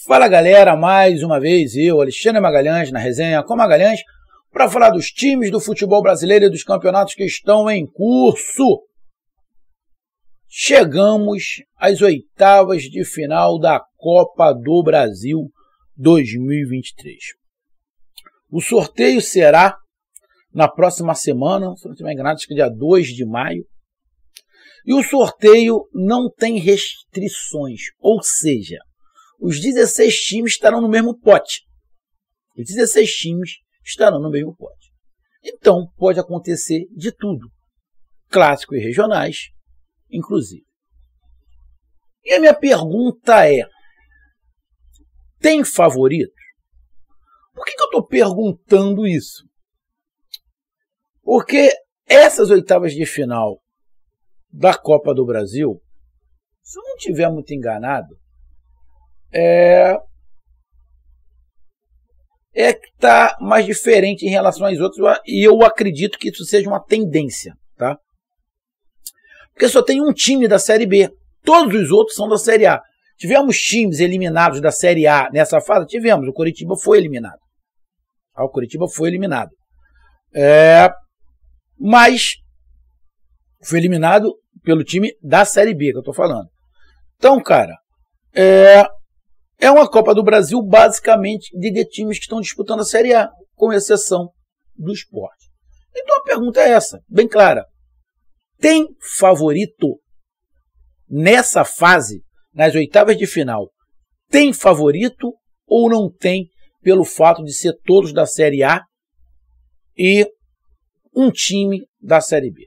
Fala galera, mais uma vez eu, Alexandre Magalhães, na resenha com Magalhães, para falar dos times do futebol brasileiro e dos campeonatos que estão em curso. Chegamos às oitavas de final da Copa do Brasil 2023. O sorteio será na próxima semana, se não estiver enganado, acho que dia 2 de maio. E o sorteio não tem restrições, ou seja, os 16 times estarão no mesmo pote. Os 16 times estarão no mesmo pote. Então, pode acontecer de tudo. Clássicos e regionais, inclusive. E a minha pergunta é, tem favorito? Por que eu estou perguntando isso? Porque essas oitavas de final da Copa do Brasil, se eu não estiver muito enganado, que está mais diferente em relação às outras, e eu acredito que isso seja uma tendência, tá? Porque só tem um time da Série B, todos os outros são da Série A. Tivemos times eliminados da Série A nessa fase? Tivemos, o Coritiba foi eliminado. O Coritiba foi eliminado. Mas foi eliminado pelo time da Série B, que eu estou falando. Então, cara, é uma Copa do Brasil basicamente de times que estão disputando a Série A, com exceção do Sport. Então a pergunta é essa, bem clara. Tem favorito nessa fase, nas oitavas de final? Tem favorito ou não tem, pelo fato de ser todos da Série A e um time da Série B?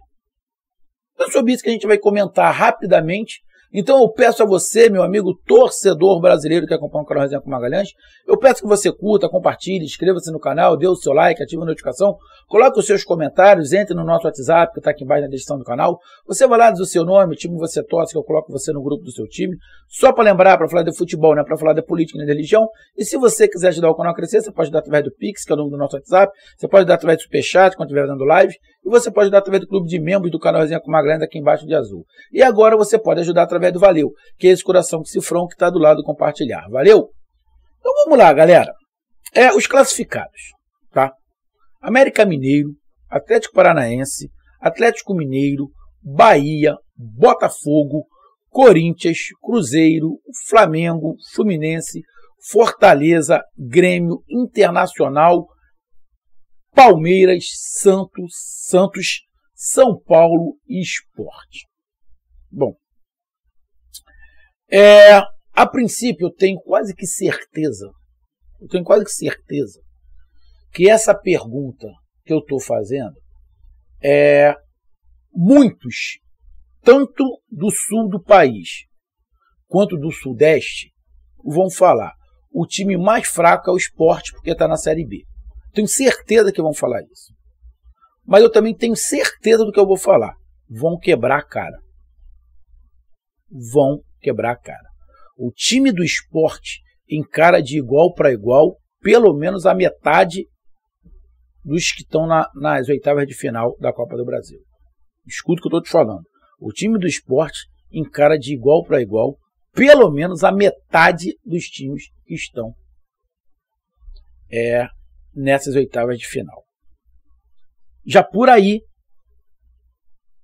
É sobre isso que a gente vai comentar rapidamente. Então eu peço a você, meu amigo torcedor brasileiro que acompanha o canal Resenha com Magalhães, eu peço que você curta, compartilhe, inscreva-se no canal, dê o seu like, ative a notificação, coloque os seus comentários, entre no nosso WhatsApp, que está aqui embaixo na descrição do canal. Você vai lá, diz o seu nome, o time que você torce, que eu coloco você no grupo do seu time. Só para lembrar, para falar de futebol, não é para falar de política nem de religião. E se você quiser ajudar o canal a crescer, você pode ajudar através do Pix, que é o nome do nosso WhatsApp. Você pode ajudar através do Superchat, quando estiver dando live. E você pode ajudar através do clube de membros do canal Resenha com Magalhães, aqui embaixo de azul. E agora você pode ajudar através do Valeu, que é esse coração com cifrão que está do lado do compartilhar. Valeu? Então vamos lá, galera. Os classificados, tá? América Mineiro, Atlético Paranaense, Atlético Mineiro, Bahia, Botafogo, Corinthians, Cruzeiro, Flamengo, Fluminense, Fortaleza, Grêmio, Internacional, Palmeiras, Santos, São Paulo e Sport. Bom, a princípio eu tenho quase que certeza, que essa pergunta que eu estou fazendo, muitos, tanto do sul do país quanto do sudeste, vão falar, o time mais fraco é o Sport porque está na Série B. Tenho certeza que vão falar isso. Mas eu também tenho certeza do que eu vou falar. Vão quebrar a cara. Vão quebrar a cara. O time do Sport encara de igual para igual, pelo menos a metade dos que estão nas oitavas de final da Copa do Brasil. Escuta o que eu estou te falando. O time do Sport encara de igual para igual, pelo menos a metade dos times que estão nessas oitavas de final. Já por aí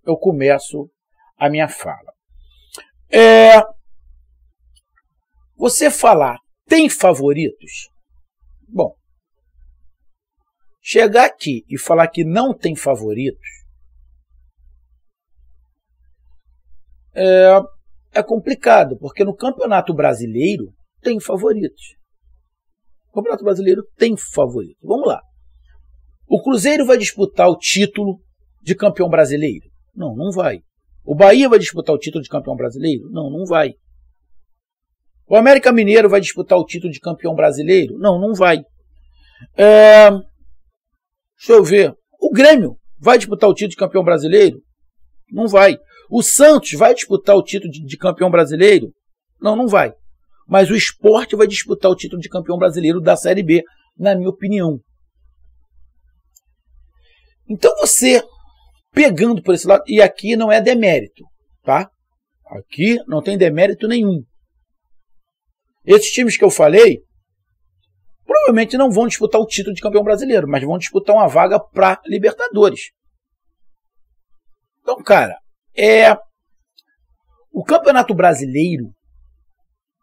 eu começo a minha fala. Você falar, tem favoritos? Bom, chegar aqui e falar que não tem favoritos é complicado, porque no Campeonato Brasileiro tem favoritos. O Campeonato Brasileiro tem favorito. Vamos lá. O Cruzeiro vai disputar o título de campeão brasileiro? Não, não vai. O Bahia vai disputar o título de campeão brasileiro? Não, não vai. O América Mineiro vai disputar o título de campeão brasileiro? Não, não vai. Deixa eu ver. O Grêmio vai disputar o título de campeão brasileiro? Não vai. O Santos vai disputar o título de campeão brasileiro? Não, não vai. Mas o Sport vai disputar o título de campeão brasileiro da Série B, na minha opinião. Então você, pegando por esse lado, e aqui não é demérito, tá? Aqui não tem demérito nenhum. Esses times que eu falei provavelmente não vão disputar o título de campeão brasileiro, mas vão disputar uma vaga para Libertadores. Então, cara, o Campeonato Brasileiro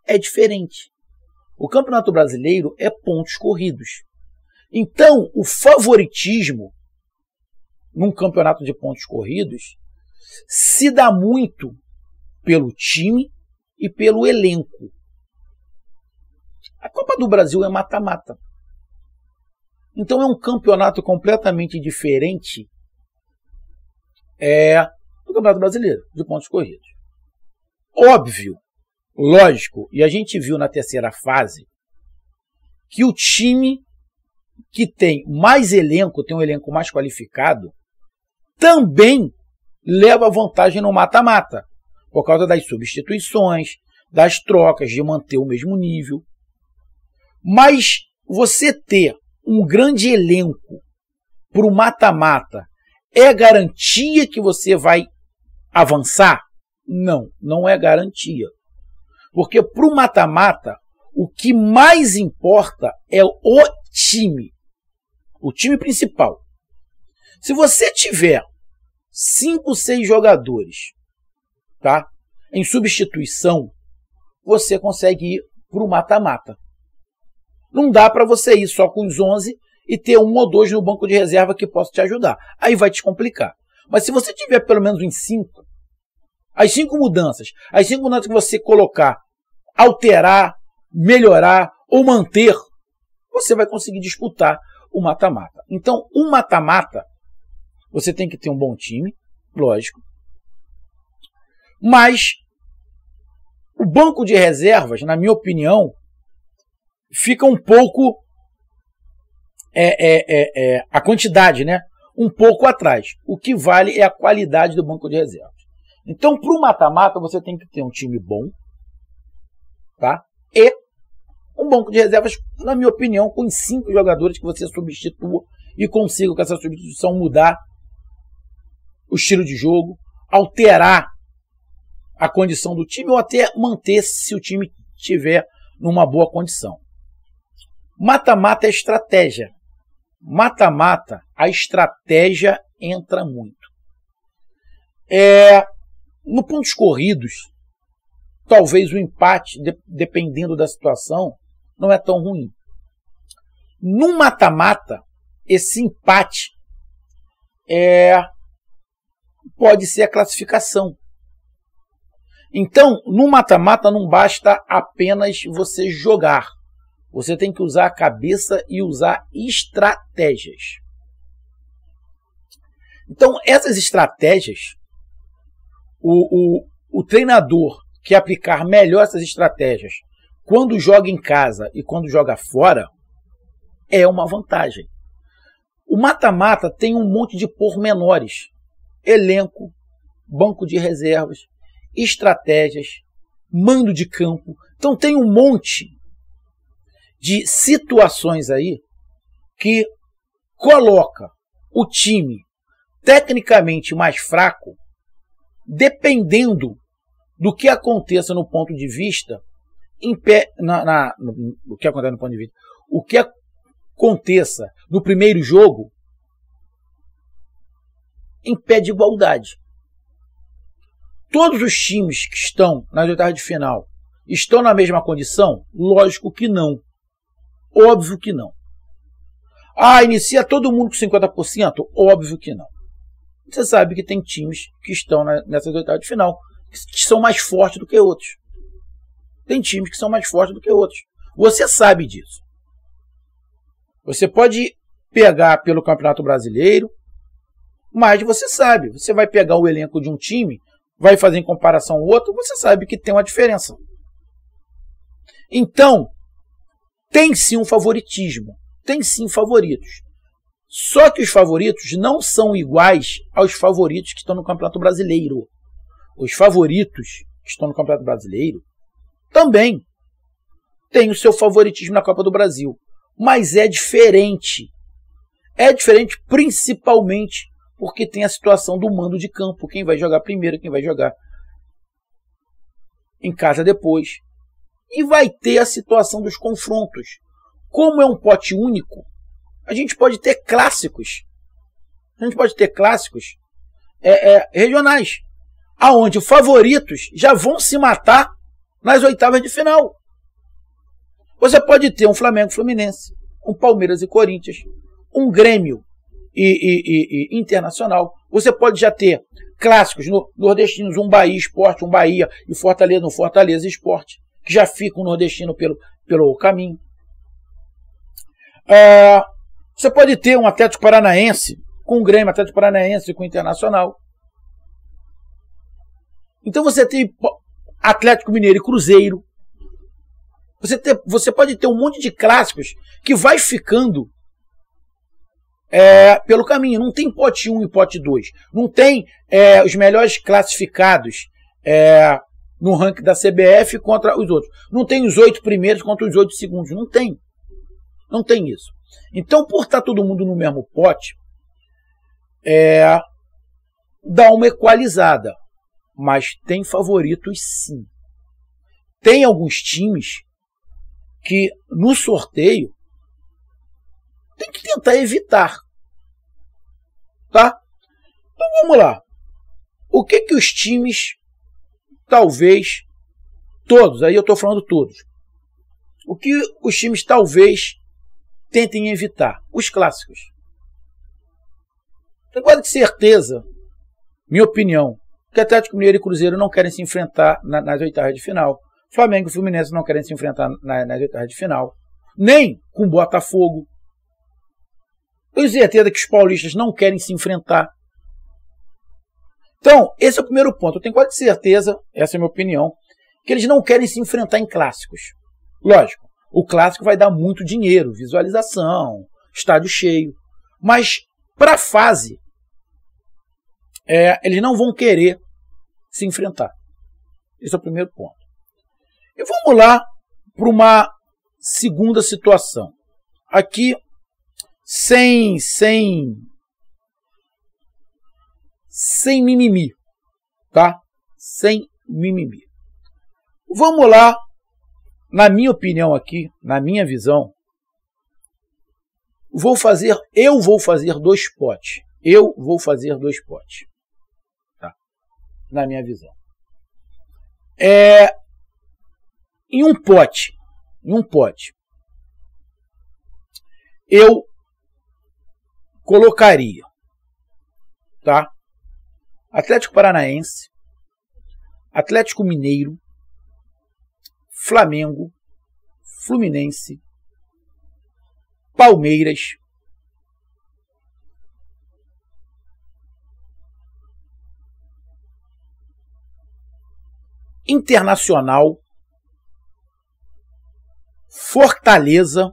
é diferente. O Campeonato Brasileiro é pontos corridos. Então, o favoritismo num campeonato de pontos corridos se dá muito pelo time e pelo elenco. A Copa do Brasil é mata-mata. Então é um campeonato completamente diferente do Campeonato Brasileiro, de pontos corridos. Óbvio, lógico, e a gente viu na terceira fase que o time que tem mais elenco, tem um elenco mais qualificado, também leva vantagem no mata-mata, por causa das substituições, das trocas, de manter o mesmo nível. Mas você ter um grande elenco para o mata-mata é garantia que você vai avançar? Não, não é garantia. Porque para o mata-mata, o que mais importa é o time principal. Se você tiver 5, 6 jogadores, tá, em substituição, você consegue ir para o mata-mata. Não dá para você ir só com os 11 e ter 1 ou 2 no banco de reserva que possa te ajudar. Aí vai te complicar. Mas se você tiver pelo menos uns 5, as 5 mudanças que você colocar, alterar, melhorar ou manter, você vai conseguir disputar o mata-mata. Então, o mata-mata, você tem que ter um bom time, lógico. Mas o banco de reservas, na minha opinião, fica um pouco a quantidade, né? Um pouco atrás. O que vale é a qualidade do banco de reservas. Então, para o mata-mata, você tem que ter um time bom, tá? E um banco de reservas, na minha opinião, com 5 jogadores que você substitua e consiga com essa substituição mudar o estilo de jogo, alterar a condição do time ou até manter se o time estiver numa boa condição. Mata-mata é estratégia. Mata-mata, a estratégia entra muito. No pontos corridos, talvez o empate, dependendo da situação, não é tão ruim. No mata-mata, esse empate pode ser a classificação. Então, no mata-mata não basta apenas você jogar. Você tem que usar a cabeça e usar estratégias. Então, essas estratégias, o treinador que aplicar melhor essas estratégias quando joga em casa e quando joga fora, é uma vantagem. O mata-mata tem um monte de pormenores. Elenco, banco de reservas, estratégias, mando de campo. Então tem um monte de situações aí que coloca o time tecnicamente mais fraco, dependendo do que aconteça no ponto de vista, o que acontece no ponto de vista, o que aconteça no primeiro jogo, em pé de igualdade. Todos os times que estão nas oitavas de final estão na mesma condição? Lógico que não. Óbvio que não. Inicia todo mundo com 50%? Óbvio que não. Você sabe que tem times que estão nessas oitavas de final que são mais fortes do que outros. Tem times que são mais fortes do que outros. Você sabe disso. Você pode pegar pelo Campeonato Brasileiro, mas você sabe. Você vai pegar o elenco de um time, vai fazer em comparação ao outro, você sabe que tem uma diferença. Então, tem sim um favoritismo. Tem sim favoritos. Só que os favoritos não são iguais aos favoritos que estão no Campeonato Brasileiro. Os favoritos que estão no Campeonato Brasileiro também têm o seu favoritismo na Copa do Brasil. Mas é diferente. É diferente principalmente porque tem a situação do mando de campo. Quem vai jogar primeiro, quem vai jogar em casa depois. E vai ter a situação dos confrontos. Como é um pote único, a gente pode ter clássicos. A gente pode ter clássicos regionais, aonde favoritos já vão se matar nas oitavas de final. Você pode ter um Flamengo e Fluminense, um Palmeiras e Corinthians, um Grêmio e Internacional. Você pode já ter clássicos nordestinos, um Bahia Sport, um Bahia e Fortaleza, um Fortaleza Sport, que já fica um nordestino pelo caminho. Você pode ter um Atlético Paranaense com o Grêmio, Atlético Paranaense com o Internacional. Então você tem Atlético Mineiro e Cruzeiro. Você pode ter um monte de clássicos que vai ficando pelo caminho. Não tem pote 1 e pote 2. Não tem os melhores classificados no ranking da CBF contra os outros. Não tem os 8 primeiros contra os 8 segundos. Não tem. Não tem isso. Então, por estar todo mundo no mesmo pote, dá uma equalizada. Mas tem favoritos sim. Tem alguns times que no sorteio tem que tentar evitar. Tá? Então vamos lá. O que os times, talvez, todos, aí eu estou falando todos, o que os times talvez tentem evitar? Os clássicos. Tenho quase que certeza, minha opinião, que Atlético Mineiro e Cruzeiro não querem se enfrentar nas oitavas de final. Flamengo e Fluminense não querem se enfrentar nas oitavas de final. Nem com Botafogo. Eu tenho certeza que os paulistas não querem se enfrentar. Então, esse é o primeiro ponto. Eu tenho quase certeza, essa é a minha opinião, que eles não querem se enfrentar em clássicos. Lógico, o clássico vai dar muito dinheiro, visualização, estádio cheio. Mas, para a fase, eles não vão querer se enfrentar. Esse é o primeiro ponto. E vamos lá para uma segunda situação. Aqui, sem mimimi, tá? Sem mimimi. Vamos lá, na minha opinião aqui, na minha visão, eu vou fazer 2 potes. Eu vou fazer 2 potes. Tá? Na minha visão. Em um pote, eu colocaria, tá? Atlético Paranaense, Atlético Mineiro, Flamengo, Fluminense, Palmeiras, Internacional, Fortaleza,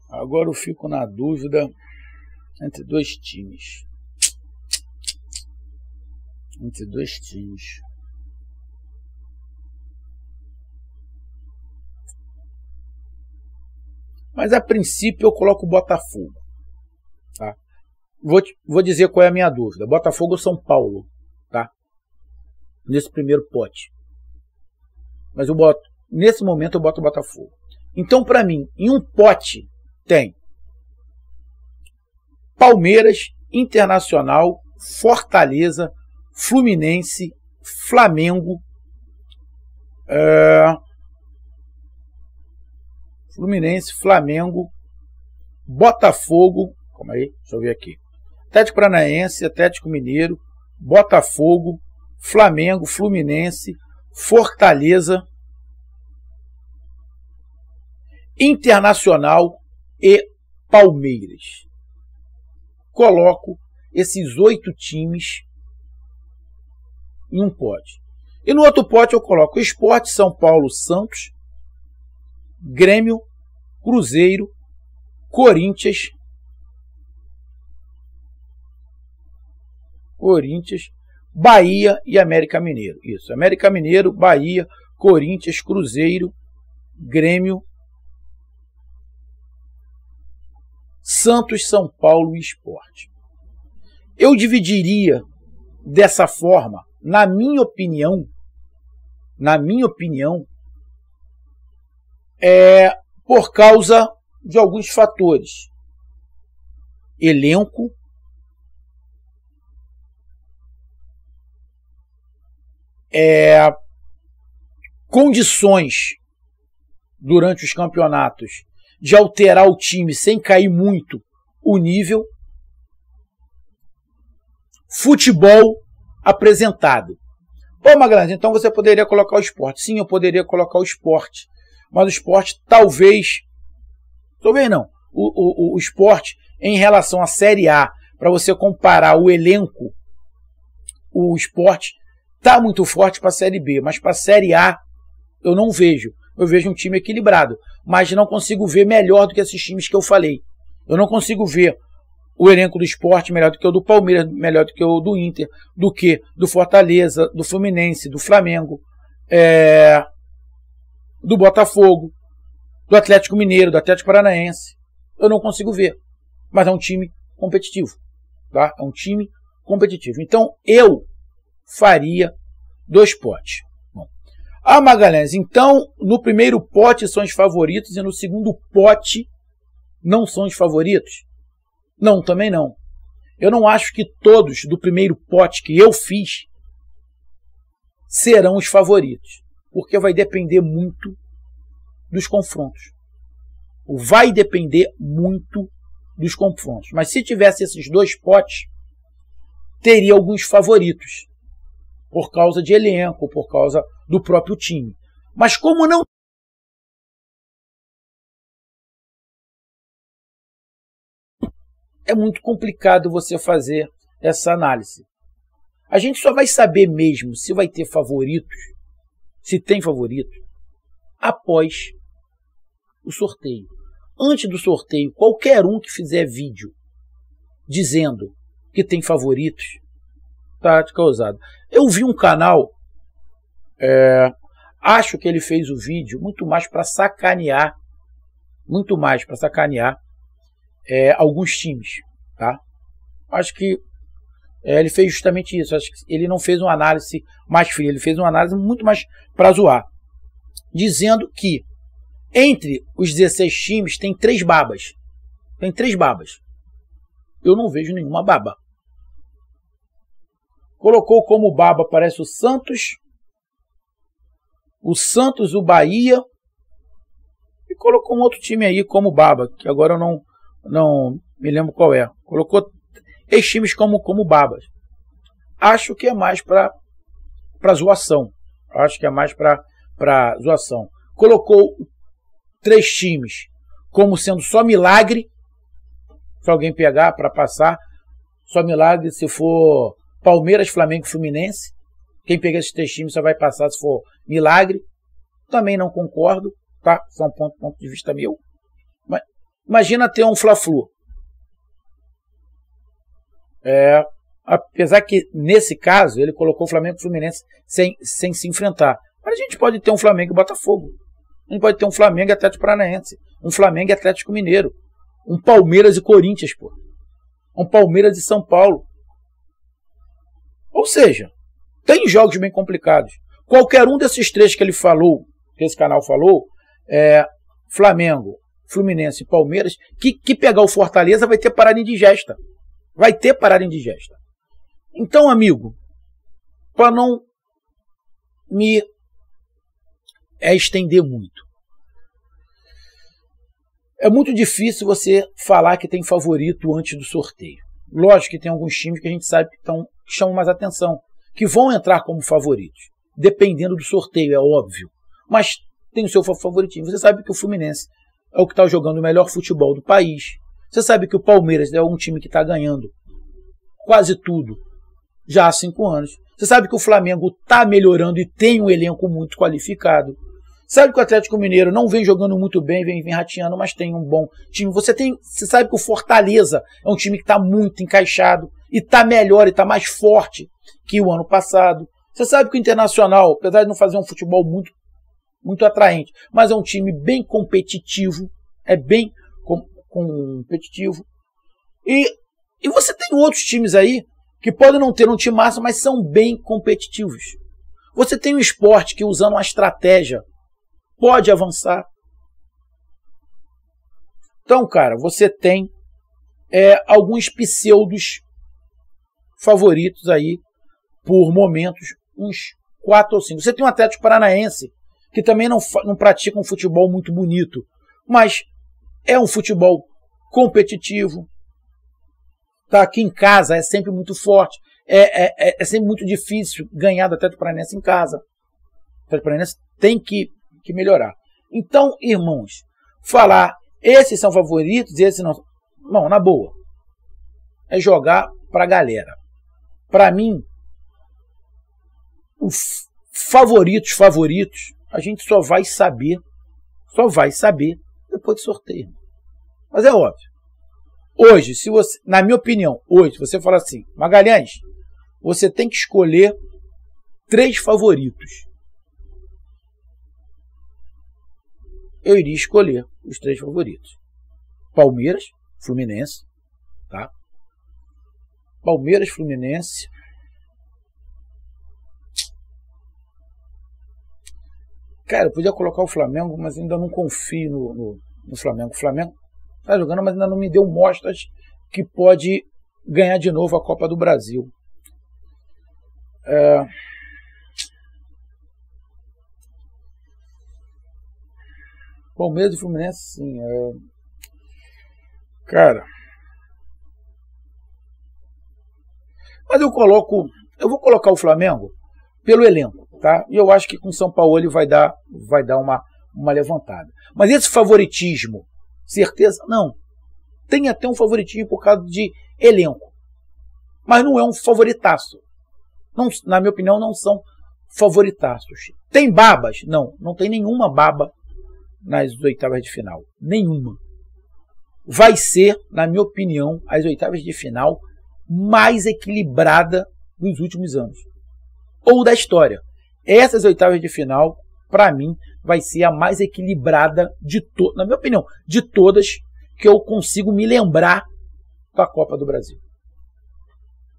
agora eu fico na dúvida entre 2 times. Mas a princípio eu coloco o Botafogo. Tá? Vou dizer qual é a minha dúvida. Botafogo ou São Paulo? Tá? Nesse primeiro pote. Mas nesse momento eu boto o Botafogo. Então, para mim, em um pote tem Palmeiras, Internacional, Fortaleza, Fluminense, Flamengo, Botafogo, calma aí, deixa eu ver aqui. Atlético Paranaense, Atlético Mineiro, Botafogo, Flamengo, Fluminense, Fortaleza, Internacional e Palmeiras. Coloco esses 8 times em um pote. E no outro pote eu coloco Sport, São Paulo, Santos, Grêmio, Cruzeiro, Corinthians, Bahia e América Mineiro. Isso, América Mineiro, Bahia, Corinthians, Cruzeiro, Grêmio, Santos, São Paulo e Sport. Eu dividiria dessa forma, na minha opinião, por causa de alguns fatores. Elenco, condições durante os campeonatos de alterar o time sem cair muito o nível, futebol apresentado. Pô, Magalhães, então você poderia colocar o Sport. Sim, eu poderia colocar o Sport, mas o Sport talvez não, o Sport em relação à Série A, para você comparar o elenco, o Sport está muito forte para a Série B, mas para a Série A eu não vejo. Eu vejo um time equilibrado, mas não consigo ver melhor do que esses times que eu falei. Eu não consigo ver o elenco do Sport melhor do que o do Palmeiras, melhor do que o do Inter, do que do Fortaleza, do Fluminense, do Flamengo, do Botafogo, do Atlético Mineiro, do Atlético Paranaense. Eu não consigo ver, mas é um time competitivo, tá? É um time competitivo. Então eu faria 2 potes. Bom. Magalhães, então no primeiro pote são os favoritos e no segundo pote não são os favoritos? Não, também não. Eu não acho que todos do primeiro pote que eu fiz serão os favoritos, porque vai depender muito dos confrontos. Vai depender muito dos confrontos. Mas se tivesse esses 2 potes, teria alguns favoritos, por causa de elenco, por causa do próprio time. Mas como não é muito complicado você fazer essa análise. A gente só vai saber mesmo se vai ter favoritos, se tem favoritos, após o sorteio. Antes do sorteio, qualquer um que fizer vídeo dizendo que tem favoritos, tática ousada. Eu vi um canal, acho que ele fez o vídeo muito mais para sacanear, alguns times, tá? Acho que ele fez justamente isso. Acho que ele não fez uma análise mais fria, ele fez uma análise muito mais para zoar, dizendo que entre os 16 times tem 3 babas. Tem 3 babas. Eu não vejo nenhuma baba. Colocou como baba, parece o Santos, o Bahia, e colocou um outro time aí como baba, que agora eu não me lembro qual é. Colocou esses times como babas. Acho que é mais para zoação. Colocou 3 times como sendo só milagre, se alguém pegar para passar, só milagre se for Palmeiras, Flamengo e Fluminense. Quem pegar esses 3 times só vai passar se for milagre. Também não concordo, tá? São ponto de vista meu. Mas imagina ter um Fla-Flu. Apesar que nesse caso ele colocou o Flamengo e Fluminense sem se enfrentar. Mas a gente pode ter um Flamengo e Botafogo. A gente pode ter um Flamengo e Atlético Paranaense, um Flamengo e Atlético Mineiro, um Palmeiras e Corinthians, um Palmeiras e São Paulo. Ou seja, tem jogos bem complicados. Qualquer um desses 3 que ele falou, que esse canal falou, Flamengo, Fluminense e Palmeiras, que pegar o Fortaleza vai ter parada indigesta. Então, amigo, para não me estender muito, é muito difícil você falar que tem favorito antes do sorteio. Lógico que tem alguns times que a gente sabe que chamam mais atenção, que vão entrar como favoritos, dependendo do sorteio, é óbvio. Mas tem o seu favoritismo. Você sabe que o Fluminense é o que está jogando o melhor futebol do país. Você sabe que o Palmeiras é um time que está ganhando quase tudo já há 5 anos. Você sabe que o Flamengo está melhorando e tem um elenco muito qualificado. Sabe que o Atlético Mineiro não vem jogando muito bem, vem rateando, mas tem um bom time. Você sabe que o Fortaleza é um time que está muito encaixado e está melhor e está mais forte que o ano passado. Você sabe que o Internacional, apesar de não fazer um futebol muito muito atraente, mas é um time bem competitivo, é bem competitivo. E você tem outros times aí que podem não ter um timaço, mas são bem competitivos. Você tem um Sport que, usando uma estratégia, pode avançar. Então, cara, você tem alguns pseudos favoritos aí, por momentos, uns 4 ou 5. Você tem um Atlético Paranaense, que também não pratica um futebol muito bonito, mas é um futebol competitivo. Tá, aqui em casa é sempre muito forte. É sempre muito difícil ganhar do Atlético Paranaense em casa. O Atlético Paranaense tem que melhorar. Então, irmãos, falar esses são favoritos, esses não. Não, na boa. É jogar pra galera. Pra mim, os favoritos, a gente só vai saber depois do sorteio. Mas é óbvio. Hoje, se você, na minha opinião, hoje, você fala assim, Magalhães, você tem que escolher 3 favoritos. Eu iria escolher os 3 favoritos. Palmeiras, Fluminense, tá? Palmeiras, Fluminense. Cara, eu podia colocar o Flamengo, mas ainda não confio no Flamengo. O Flamengo está jogando, mas ainda não me deu mostras que pode ganhar de novo a Copa do Brasil. Palmeiras e Fluminense, sim. Cara. Mas eu vou colocar o Flamengo pelo elenco, tá? E eu acho que com o São Paulo ele vai dar uma levantada. Mas esse favoritismo, certeza? Não. Tem até um favoritismo por causa de elenco. Mas não é um favoritaço. Não, na minha opinião, não são favoritaços. Tem babas? Não. Não tem nenhuma baba nas oitavas de final. Nenhuma. Vai ser, na minha opinião, as oitavas de final mais equilibrada dos últimos anos. Ou da história. Essas oitavas de final, para mim, vai ser a mais equilibrada de todas, na minha opinião, de todas que eu consigo me lembrar da Copa do Brasil.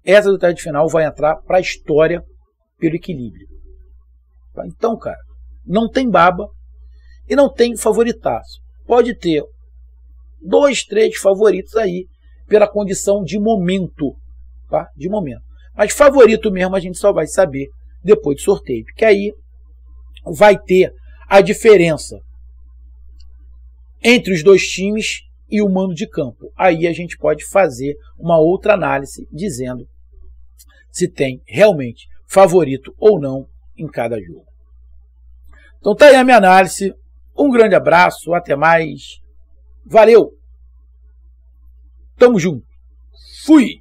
Essa oitava de final vai entrar para a história pelo equilíbrio. Então, cara, não tem baba e não tem favoritaço. Pode ter 2, 3 favoritos aí pela condição de momento, tá? De momento. Mas favorito mesmo a gente só vai saber depois do sorteio, porque aí vai ter a diferença entre os 2 times e o mando de campo. Aí a gente pode fazer uma outra análise dizendo se tem realmente favorito ou não em cada jogo. Então tá aí a minha análise. Um grande abraço, até mais. Valeu! Tamo junto. Fui!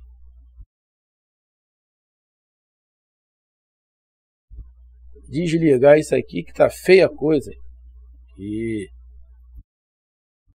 Desligar isso aqui que tá feia a coisa. E